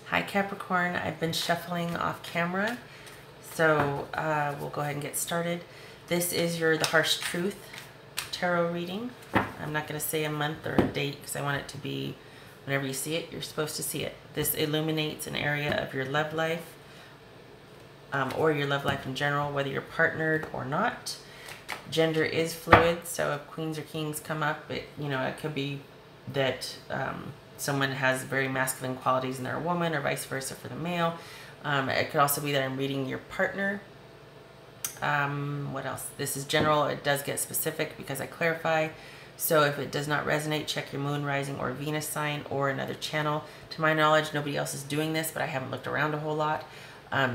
Hi Capricorn, I've been shuffling off camera, so we'll go ahead and get started. This is the Harsh Truth tarot reading. I'm not going to say a month or a date because I want it to be whenever you see it, you're supposed to see it. This illuminates an area of your love life or your love life in general, whether you're partnered or not. Gender is fluid, so if queens or kings come up, it could be that someone has very masculine qualities and they're a woman, or vice versa for the male. It could also be that I'm reading your partner. What else? This is general. It does get specific because I clarify. So if it does not resonate, check your moon, rising, or Venus sign, or another channel. To my knowledge, nobody else is doing this, but I haven't looked around a whole lot.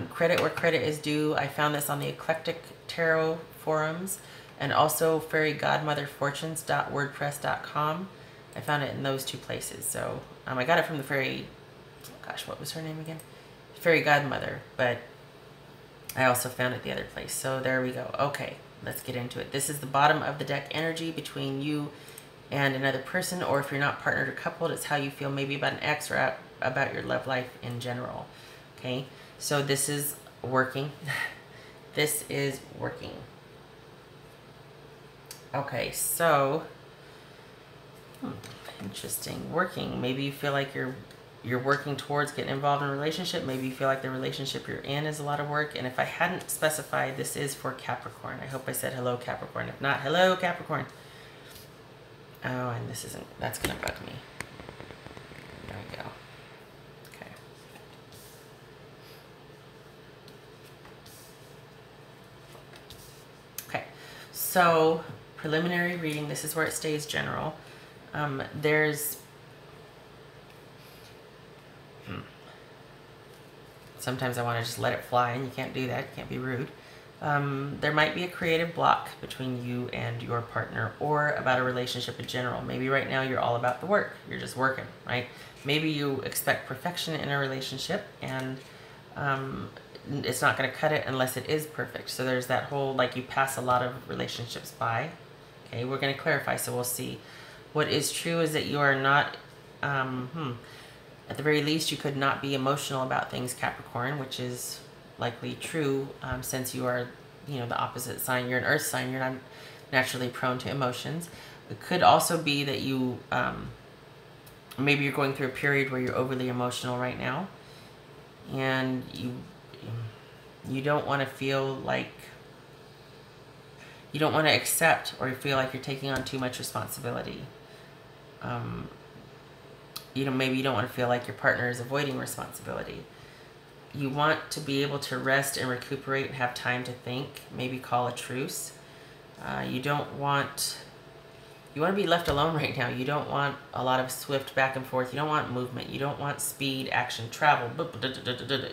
Credit where credit is due. I found this on the Eclectic Tarot forums and also fairygodmotherfortunes.wordpress.com. I found it in those two places. So I got it from the fairy, gosh, what was her name again? Fairy Godmother, but I also found it the other place. So there we go. Okay, let's get into it. This is the bottom of the deck energy between you and another person, or if you're not partnered or coupled, it's how you feel maybe about an ex or about your love life in general. Okay, so this is working. This is working. Okay, so interesting. Working. Maybe you feel like you're working towards getting involved in a relationship. Maybe you feel like the relationship you're in is a lot of work. And if I hadn't specified, this is for Capricorn. I hope I said hello, Capricorn. If not, hello, Capricorn. Oh, and this isn't, that's going to bug me. There we go. Okay. Okay. So, preliminary reading. This is where it stays general. Sometimes I want to just let it fly, and you can't do that. You can't be rude. There might be a creative block between you and your partner, or about a relationship in general. Maybe right now you're all about the work. You're just working, right? Maybe you expect perfection in a relationship, and it's not going to cut it unless it is perfect. So there's that whole, like, you pass a lot of relationships by. Okay, we're going to clarify, so we'll see. What is true is that you are not, at the very least, you could not be emotional about things, Capricorn, which is likely true since you are, the opposite sign. You're an earth sign. You're not naturally prone to emotions. It could also be that you, maybe you're going through a period where you're overly emotional right now, and you don't want to feel like, you don't want to accept or feel like you're taking on too much responsibility. Maybe you don't want to feel like your partner is avoiding responsibility. You want to be able to rest and recuperate and have time to think, maybe call a truce. You want to be left alone right now. You don't want a lot of swift back and forth. You don't want movement. You don't want speed, action, travel.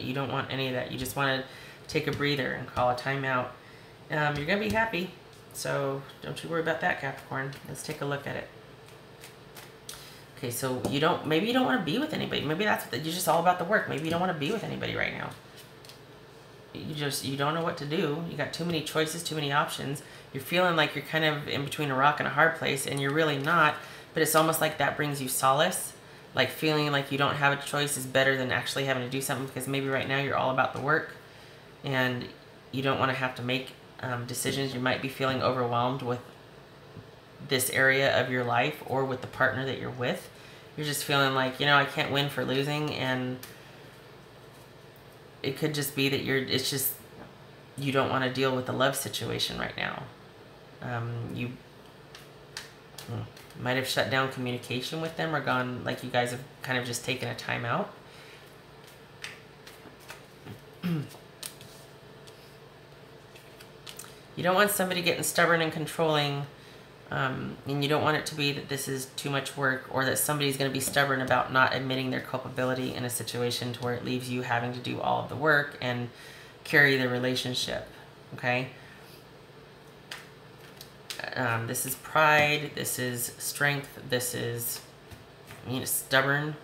You don't want any of that. You just want to take a breather and call a timeout. You're going to be happy. So don't you worry about that, Capricorn. Let's take a look at it. Okay, so maybe you don't want to be with anybody. Maybe you're just all about the work. Maybe you don't want to be with anybody right now. You don't know what to do. You got too many choices, too many options. You're feeling like you're kind of in between a rock and a hard place, and you're really not. But it's almost like that brings you solace. Like feeling like you don't have a choice is better than actually having to do something, because maybe right now you're all about the work, and you don't want to have to make decisions. You might be feeling overwhelmed with this area of your life, or with the partner that you're with. You're just feeling like, I can't win for losing, and it could just be that you don't want to deal with the love situation right now. You might have shut down communication with them, or gone, like, you guys have kind of just taken a time out. You don't want somebody getting stubborn and controlling, and you don't want it to be that this is too much work, or that somebody's going to be stubborn about not admitting their culpability in a situation to where it leaves you having to do all of the work and carry the relationship. Okay? This is pride. This is strength. This is, stubborn,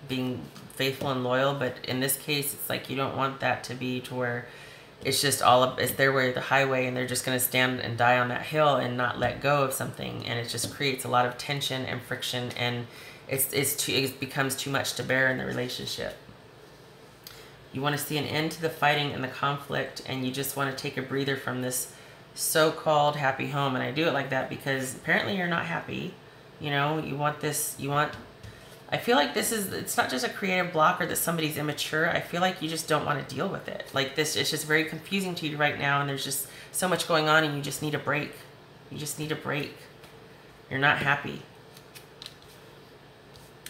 being faithful and loyal. But in this case, it's like you don't want that to be to where it's just it's their way or the highway, and they're just going to stand and die on that hill and not let go of something, and it just creates a lot of tension and friction, and it becomes too much to bear in the relationship. You want to see an end to the fighting and the conflict, and you just want to take a breather from this so-called happy home. And I do it like that because apparently you're not happy. You know, you want this, I feel like it's not just a creative block or that somebody's immature. I feel like you just don't want to deal with it. Like this, it's just very confusing to you right now, and there's just so much going on, and you just need a break. You just need a break. You're not happy.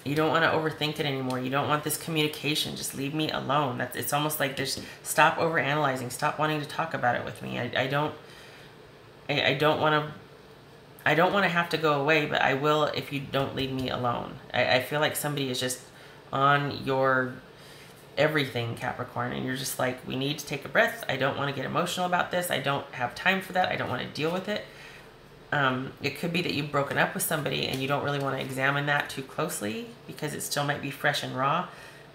You don't want to overthink it anymore. You don't want this communication. Just leave me alone. It's almost like just stop overanalyzing. Stop wanting to talk about it with me. I don't want to have to go away, but I will if you don't leave me alone. I feel like somebody is just on your everything, Capricorn, and you're just like, we need to take a breath. I don't want to get emotional about this. I don't have time for that. I don't want to deal with it. It could be that you've broken up with somebody and you don't really want to examine that too closely because it still might be fresh and raw,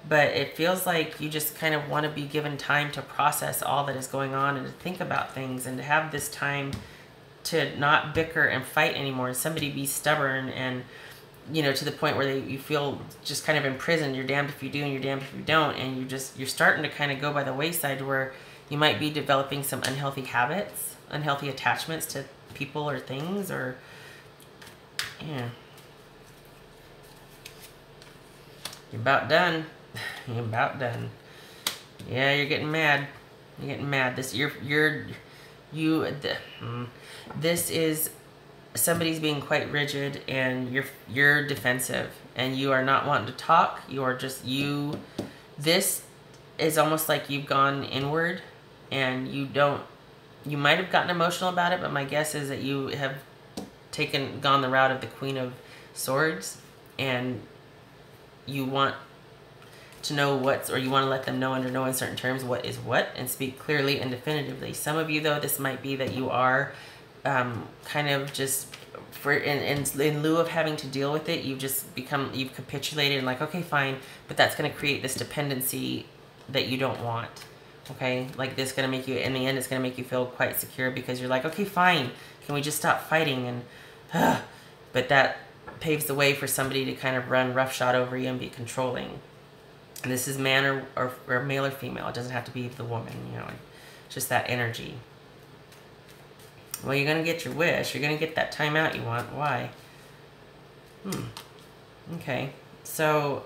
but it feels like you just kind of want to be given time to process all that is going on and to think about things and to have this time to not bicker and fight anymore, and somebody be stubborn and, you know, to the point where you feel just kind of imprisoned. You're damned if you do and you're damned if you don't, and you're starting to kind of go by the wayside where you might be developing some unhealthy habits, unhealthy attachments to people or things, or yeah, you're about done. You're about done. Yeah, you're getting mad. You're getting mad. This this is somebody's being quite rigid, and you're defensive, and you are not wanting to talk. You are just this is almost like you've gone inward, and you might have gotten emotional about it, but my guess is that you have gone the route of the Queen of Swords, and you want to know or you want to let them know under no uncertain terms what is what, and speak clearly and definitively. Some of you, though, this might be that you are kind of just in lieu of having to deal with it, you've capitulated and like, okay, fine, but that's going to create this dependency that you don't want. Okay, like this going to make you, in the end, it's going to make you feel quite secure because you're like, okay, fine, can we just stop fighting? And but that paves the way for somebody to kind of run roughshod over you and be controlling. And this is man or male or female. It doesn't have to be the woman, you know, just that energy. Well, you're going to get your wish. You're going to get that time out you want. Why? Okay. So,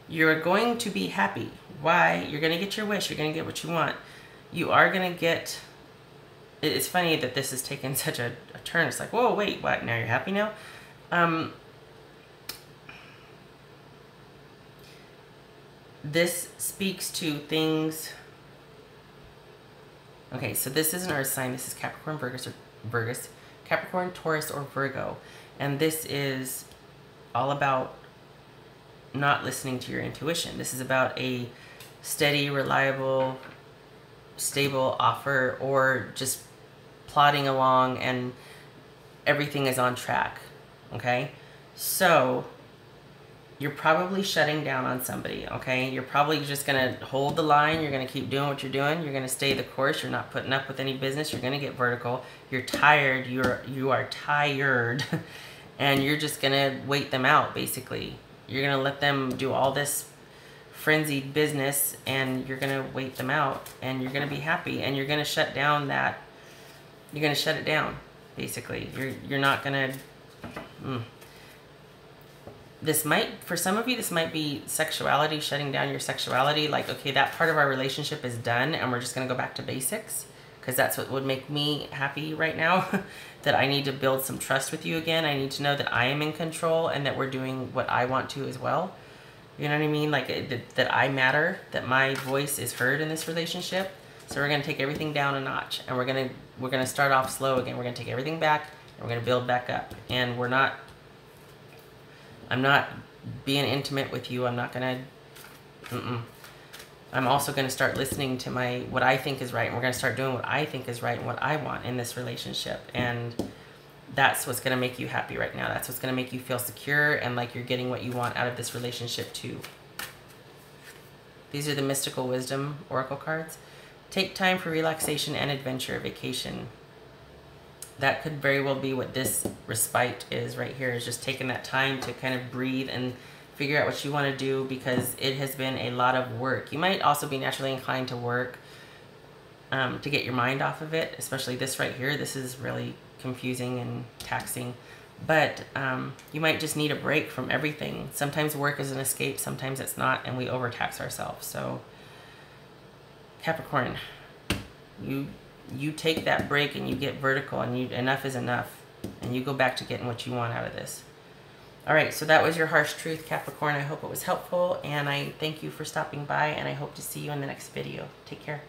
you're going to be happy. Why? You're going to get your wish. You're going to get what you want. You are going to get... It's funny that this has taken such a turn. It's like, whoa, wait, what? Now you're happy now? This speaks to things... Okay, so this is an earth sign. This is Capricorn, Capricorn, Taurus, or Virgo. And this is all about not listening to your intuition. This is about a steady, reliable, stable offer, or just plodding along and everything is on track. Okay? So you're probably shutting down on somebody, okay? You're probably just going to hold the line. You're going to keep doing what you're doing. You're going to stay the course. You're not putting up with any business. You're going to get vertical. You're tired. You are tired. And you're just going to wait them out, basically. You're going to let them do all this frenzied business, and you're going to wait them out, and you're going to be happy, and you're going to shut down that... You're going to shut it down, basically. You're not going to... This might, for some of you, this might be sexuality, shutting down your sexuality. Like, okay, that part of our relationship is done and we're just going to go back to basics because that's what would make me happy right now. That I need to build some trust with you again. I need to know that I am in control and that we're doing what I want to as well. You know what I mean? Like that I matter, that my voice is heard in this relationship. So we're going to take everything down a notch, and we're going to start off slow again. We're going to take everything back and we're going to build back up. And I'm not being intimate with you. I'm not going to... I'm also going to start listening to what I think is right. And we're going to start doing what I think is right and what I want in this relationship. And that's what's going to make you happy right now. That's what's going to make you feel secure and like you're getting what you want out of this relationship too. These are the Mystical Wisdom Oracle cards. Take time for relaxation and adventure, vacation. That could very well be what this respite is right here, is just taking that time to kind of breathe and figure out what you want to do, because it has been a lot of work. You might also be naturally inclined to work to get your mind off of it, especially this right here. This is really confusing and taxing. But you might just need a break from everything. Sometimes work is an escape, sometimes it's not, and we overtax ourselves. So Capricorn, you take that break and you get vertical, and enough is enough, and you go back to getting what you want out of this. All right, so that was your harsh truth, Capricorn. I hope it was helpful, and I thank you for stopping by, and I hope to see you in the next video. Take care.